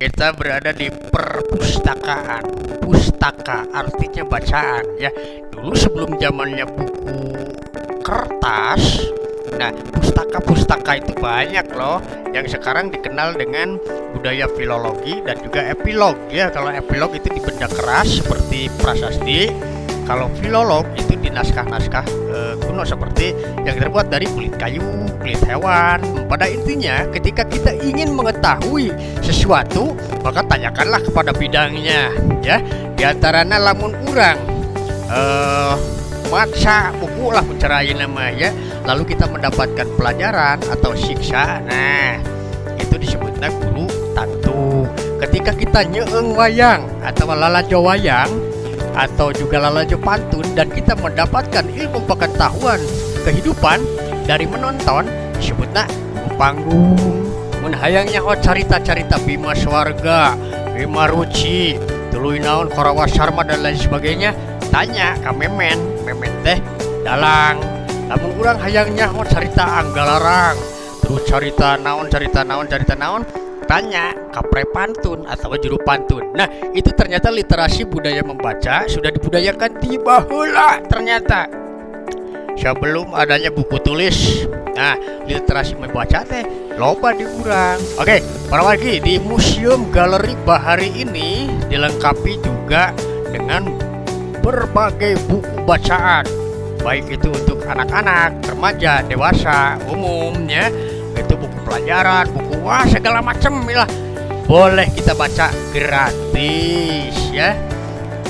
Kita berada di perpustakaan. Pustaka artinya bacaan ya. Dulu sebelum zamannya buku kertas, nah pustaka-pustaka itu banyak loh. Yang sekarang dikenal dengan budaya filologi dan juga epilog ya. Kalau epilog itu di benda keras seperti prasasti. Kalau filolog itu di naskah-naskah kuno seperti yang terbuat dari kulit kayu, kulit hewan. Pada intinya ketika kita ingin mengetahui sesuatu, maka tanyakanlah kepada bidangnya ya. Di antaranya lamun urang maca buku lah mencerai nama ya, lalu kita mendapatkan pelajaran atau siksa. Nah, itu disebutnya guru tantu. Ketika kita nyeeng wayang atau lalajo wayang atau juga lalajo pantun dan kita mendapatkan ilmu pengetahuan kehidupan dari menonton, disebutnya guru panggung. Mun hayangnya carita-carita Bima Swarga, Bima Ruci, tuluy naon Korawa Sarma dan lain sebagainya, tanya ka memen teh dalang. Lamun urang hayangnya carita Anggalarang, terus carita naon, tanya kapre pantun atau juru pantun. Nah, itu ternyata literasi budaya membaca sudah dibudayakan di baheula ternyata. Sebelum adanya buku tulis. Nah, literasi membaca teh loba di urang. Oke, para wargi, di Museum Galeri Bahari ini dilengkapi juga dengan berbagai buku bacaan. Baik itu untuk anak-anak, remaja, dewasa, umumnya. Itu buku pelajaran, buku segala macam lah. Boleh kita baca gratis ya.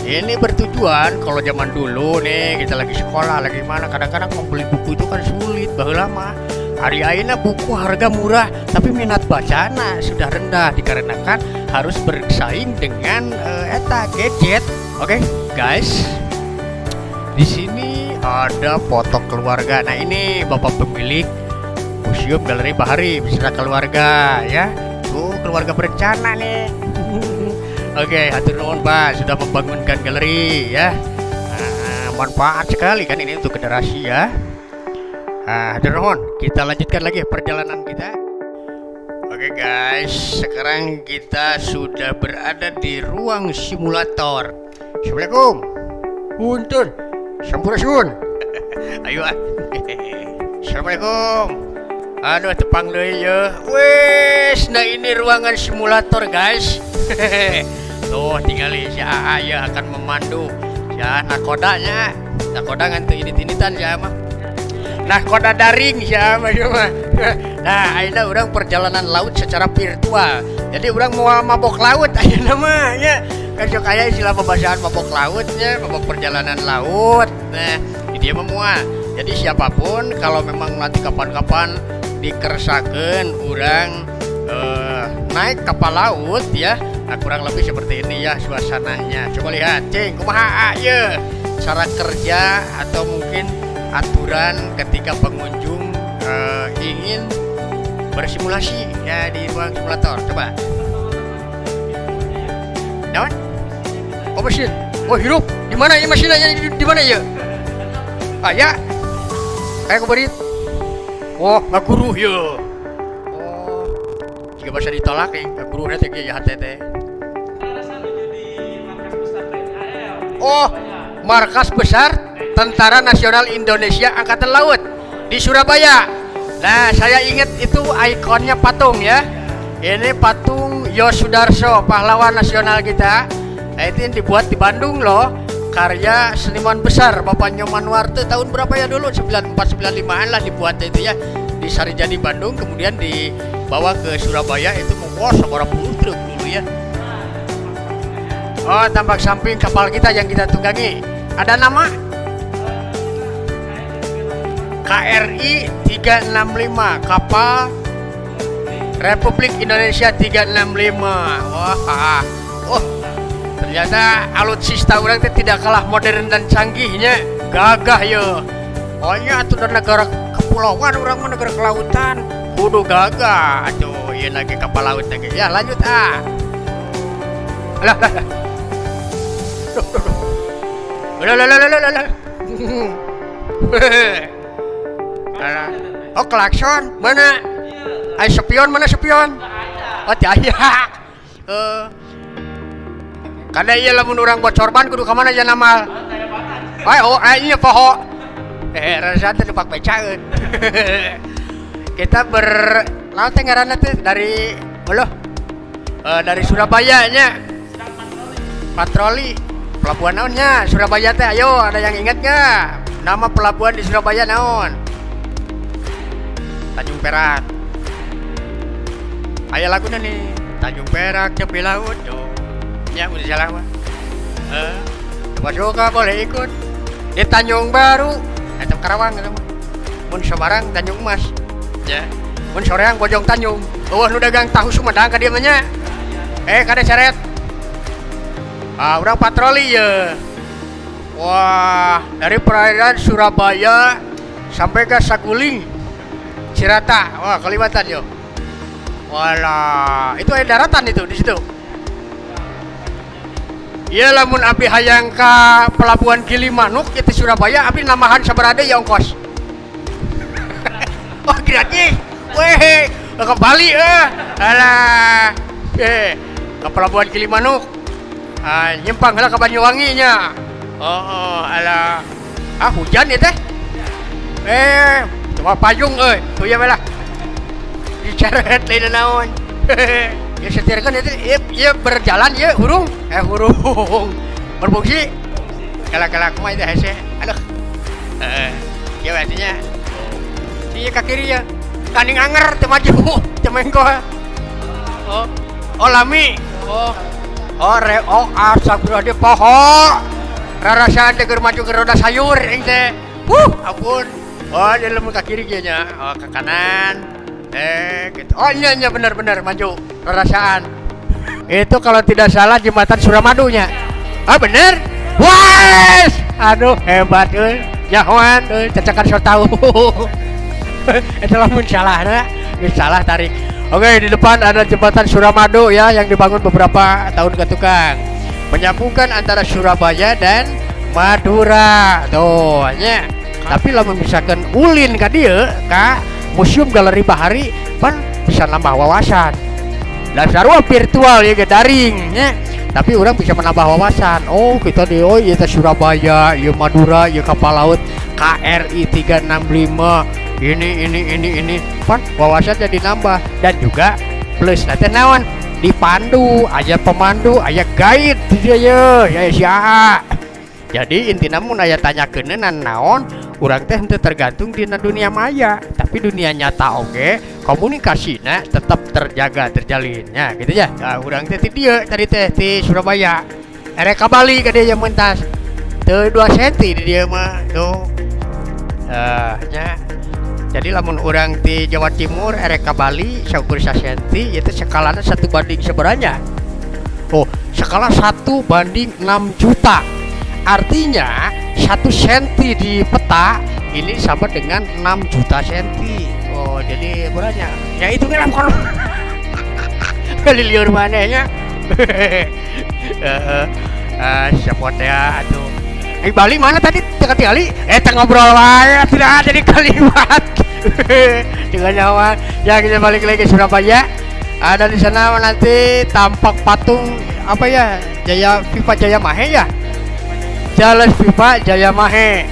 Ini bertujuan kalau zaman dulu nih kita lagi sekolah, lagi mana, kadang-kadang mau beli buku itu kan sulit, baheula mah. Hari ayeuna buku harga murah, tapi minat bacana sudah rendah dikarenakan harus bersaing dengan eta gadget. Oke, guys. Di sini ada foto keluarga. Nah, ini bapak pemilik Museum Galeri Bahari beserta keluarga ya. Tuh keluarga berencana nih. Oke, hatur nuhun Pak sudah membangunkan galeri ya. Manfaat sekali kan ini untuk generasi ya. Hatur nuhun, kita lanjutkan lagi perjalanan kita. Oke guys, sekarang kita sudah berada di ruang simulator. Assalamualaikum. Punten. Sampurasun. Ayo ah. Assalamualaikum. Aduh tepang deui ya. Wes, nah ini ruangan simulator guys. Tuh tinggal si AA ya akan memandu. Ya nakodanya. Nakoda ngan teu init-initan ya mah. Nakoda daring ya mah. Nah, ayeuna urang perjalanan laut secara virtual. Jadi urang mau mabok laut ayeuna mah ya. Kan sok aya istilah pembahasan mabok lautnya, mabok perjalanan laut. Nah, dia memuat. Jadi siapapun kalau memang nanti kapan-kapan dikeresakeun urang naik kapal laut ya, nah kurang lebih seperti ini ya suasananya. Coba lihat, cing, kumaha ya cara kerja atau mungkin aturan ketika pengunjung ingin bersimulasi ya di ruang simulator. Coba. Naon? Oh mesin. Oh hirup. Di mana ya mesinnya? Di mana ya? Ah ya. Kayak kuberit. Oh, ngaguru ya. Oh, jika bahasa ditolak nih, ngaguru nanti kayak HTT. Oh, markas besar Tentara Nasional Indonesia Angkatan Laut di Surabaya. Nah, saya ingat itu ikonnya patung ya. Ini patung Yosudarso, pahlawan nasional kita. Nah, itu yang dibuat di Bandung loh. Karya seniman besar Bapak Nyoman Warte tahun berapa ya dulu, 94-95an lah dibuatnya itu ya, di Sarijadi Bandung, kemudian dibawa ke Surabaya. Itu mau seberapa puluh truk dulu ya. Oh, tampak samping kapal kita yang kita tunggangi ada nama KRI 365, kapal Republik Indonesia 365. Wah, ternyata alutsista urang teh tidak kalah modern dan canggihnya, gagah ya. Pokoknya atuh negara kepulauan, urang mah negara kelautan, kudu gagah. Aduh, ieu lagi kapal laut lagi. Ya, lanjut ah. Lah. Lah. Oh, klakson mana? Ay, spion mana spion? Oh, tidak. Kada iya lamun urang bocorban kudu ka mana aja nama. Ini poho. Rasa teh dipak becaeun. Kita laut teh ngaranna teh dari dari Surabaya nya. Patroli. Pelabuhan naonnya? Surabaya teh. Ayo, ada yang ingat enggak? Nama pelabuhan di Surabaya naon? Tanjung Perak. Aya laguna nih. Tanjung Perak tepi laut. Ya udah salah mah. Coba suka boleh ikut. Di Tanjung Baru, eta Karawang eta mah. Mun Semarang Tanjung Emas. Ya. Mun soreang Bojong Tanjung. Eueuh nu dagang tahu Sumedang ka dieu mah nya. Kada seret. Urang patroli ya. Wah, dari perairan Surabaya sampai ke Saguling, Cirata. Wah, Kalimantan yo. Walah, itu ada daratan itu di situ. Iya lamun abi hayang ka pelabuhan Gilimanuk itu Surabaya, abi namahan sabarade ya ongkos. Oh gratis. Weh, ke Bali alah. Ke pelabuhan Gilimanuk. Nyimpang heula ka Banyuwangi nya. Alah. Hujan ya teh. Coba payung tuh ya belah. Diceret lain naon. Ya setirkan itu ya berjalan ya hurung berfungsi kala-kala kumai dah hese aduh ya artinya ini ke kiri ya kaning anger teu maju teu mengko lami astagfirullah di poho rarasaan teh keur maju ke roda sayur ing teh ampun di leumeun ka kiri ge nya ke kanan gitu. Iya benar-benar maju rarasaan. Itu kalau tidak salah jembatan Suramadunya. Bener? Wes, aduh hebat Jahoan cacakan so tahu. Itu lamun salah salah tarik. Oke, di depan ada jembatan Suramadu ya yang dibangun beberapa tahun ke tukang. Menyambungkan antara Surabaya dan Madura. Tuh, nya. Tapi lamun misalkan ulin ka dieu ka Museum Galeri Bahari pan bisa nambah wawasan. Dasarnya virtual ya daring ya. Tapi orang bisa menambah wawasan. Kita di ieu teh Surabaya, ieu Madura, ieu kapal laut KRI 365. Ini pan wawasan jadi nambah dan juga plus nanti naon dipandu, aya pemandu, aya guide dia ya sia. Jadi intina mun aya tanyakeun naon urang teh henteu tergantung dina dunia maya, tapi dunia nyata oge komunikasina tetap terjaga terjalinnya gitu ya. Urang teh ti dieu tadi teh di Surabaya. Ka Bali ka dieu mentas. Teu 2 cm di dieu mah tuh. Nya. Jadi lamun urang di Jawa Timur ka Bali saukur 1 cm itu skalana 1 banding seberanya. Skala 1 banding 6 juta. Artinya 1 senti di peta ini sama dengan 6 juta senti. Jadi berapa? Ya itu kan kalau kali liur manehnya. Siapa teh atuh. Bali mana tadi? Dekat kali. Ngobrol wae tidak ada di kalimat. Dengan nyawa. Ya kita balik lagi ke Surabaya. Ada di sana nanti tampak patung apa ya? FIFA Jaya Mahe ya. Jalan FIFA Jaya Mahe.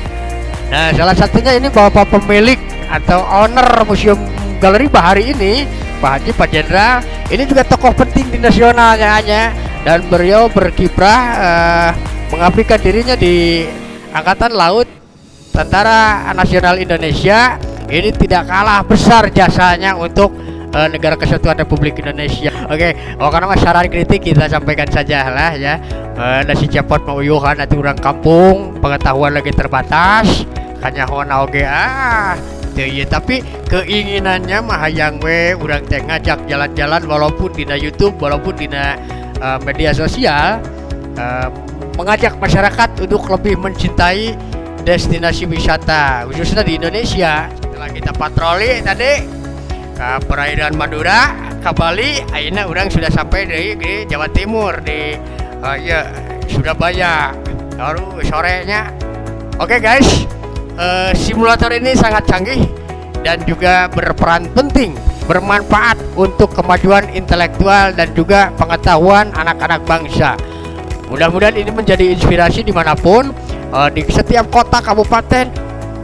Nah, salah satunya ini bapak pemilik atau owner Museum Galeri Bahari ini, Pak Haji Pak Jenderal. Ini juga tokoh penting di nasionalnya dan beliau berkiprah mengabdikan dirinya di Angkatan Laut Tentara Nasional Indonesia. Ini tidak kalah besar jasanya untuk negara kesatuan Republik Indonesia. Karena masyarakat kritik kita sampaikan saja lah ya. Nasi cepot mau uyuhan nanti orang kampung pengetahuan lagi terbatas hanya hona oge tapi keinginannya mah hayang we urang teh ngajak jalan-jalan walaupun dina YouTube walaupun dina media sosial mengajak masyarakat untuk lebih mencintai destinasi wisata khususnya di Indonesia. Setelah kita patroli tadi ke perairan Madura, ke Bali, akhirnya orang sudah sampai di Jawa Timur di Surabaya baru sorenya. Guys, simulator ini sangat canggih dan juga berperan penting bermanfaat untuk kemajuan intelektual dan juga pengetahuan anak-anak bangsa. Mudah-mudahan ini menjadi inspirasi dimanapun, di setiap kota kabupaten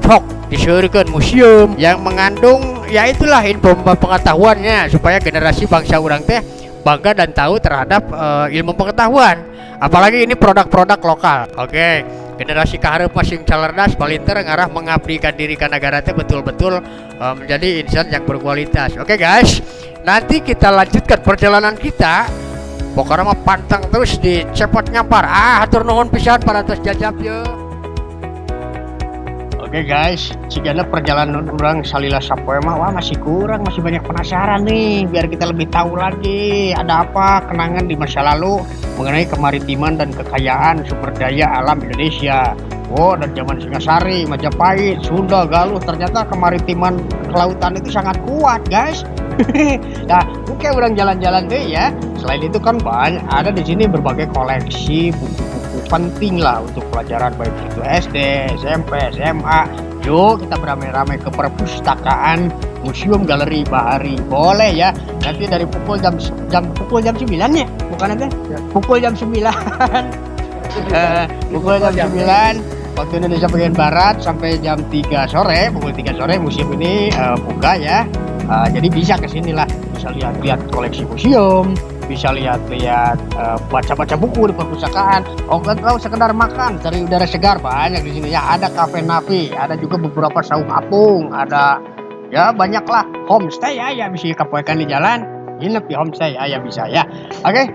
sok diseureurkeun museum yang mengandung ya itulah info pengetahuannya, supaya generasi bangsa urang teh bangga dan tahu terhadap ilmu pengetahuan, apalagi ini produk-produk lokal. Oke, generasi kahareup masing calerdas palinter ngarah mengabdikan diri ka negara teh betul-betul menjadi insan yang berkualitas. Oke guys, nanti kita lanjutkan perjalanan kita. Pokoknya mah pantang terus di Cepot Ngampar. Hatur nuhun pisan para tos jajab ye. Oke guys, jika perjalanan orang salila sapoe mah wah masih kurang, masih banyak penasaran nih, biar kita lebih tahu lagi ada apa kenangan di masa lalu mengenai kemaritiman dan kekayaan sumber daya alam Indonesia. Oh, dari zaman Singasari, Majapahit, Sunda, Galuh, ternyata kemaritiman kelautan itu sangat kuat guys. Nah, mungkin orang jalan-jalan deh ya. Selain itu kan banyak ada di sini berbagai koleksi buku-buku penting lah untuk pelajaran, baik itu SD, SMP, SMA. Yuk kita beramai-ramai ke perpustakaan Museum Galeri Bahari. Boleh ya. Nanti dari pukul jam 9 ya, bukan nanti? Pukul jam 9. Pukul jam 9 waktu Indonesia bagian barat sampai jam 3 sore. Pukul 3 sore museum ini buka ya. Jadi bisa kesinilah, bisa lihat-lihat koleksi museum, bisa lihat-lihat baca-baca buku di perpustakaan. Oh, kalau sekedar makan cari udara segar banyak di sini ya. Ada kafe Navi, ada juga beberapa saung apung, ada ya banyaklah homestay ya bisa kapoekan di jalan, nginep di homestay ya bisa ya. Oke,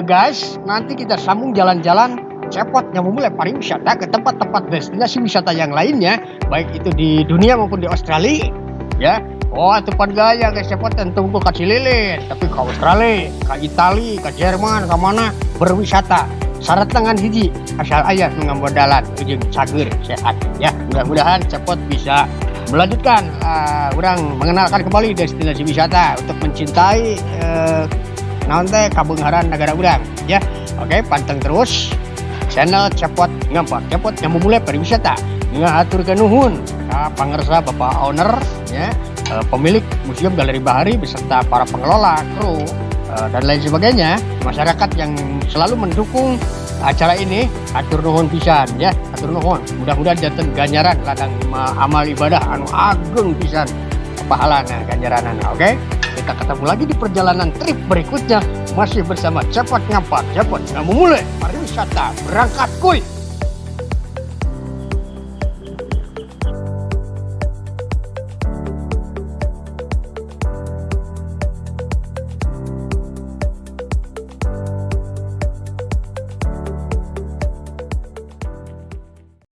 guys, nanti kita sambung jalan-jalan Cepot yang memulai pariwisata ke tempat-tempat destinasi wisata yang lainnya, baik itu di dunia maupun di Australia ya. Oh, tempat gaya guys, Cepot tentu ke Cililin, tapi ke Australia, ke Italia, ke Jerman, ke mana berwisata. Syarat tangan hiji, asal ayah mengambodalan, ujung cager sehat ya. Mudah-mudahan Cepot bisa melanjutkan orang mengenalkan kembali destinasi wisata untuk mencintai naon teh kabeungharan negara urang ya. Oke, panteng terus channel Cepot Ngampar, Cepot yang memulai pariwisata. Ngaturkeun nuhun ka pangarsa Bapak owner ya, pemilik Museum Galeri Bahari beserta para pengelola, kru dan lain sebagainya, masyarakat yang selalu mendukung acara ini. Atur nuhun pisan ya, atur nuhun. Mudah-mudahan janten ganjaran ladang amal ibadah anu agung pisan pahalana ganjaranana. Oke, kita ketemu lagi di perjalanan trip berikutnya masih bersama Cepot Ngampar, Cepot yang memulai pariwisata. Berangkat kuy.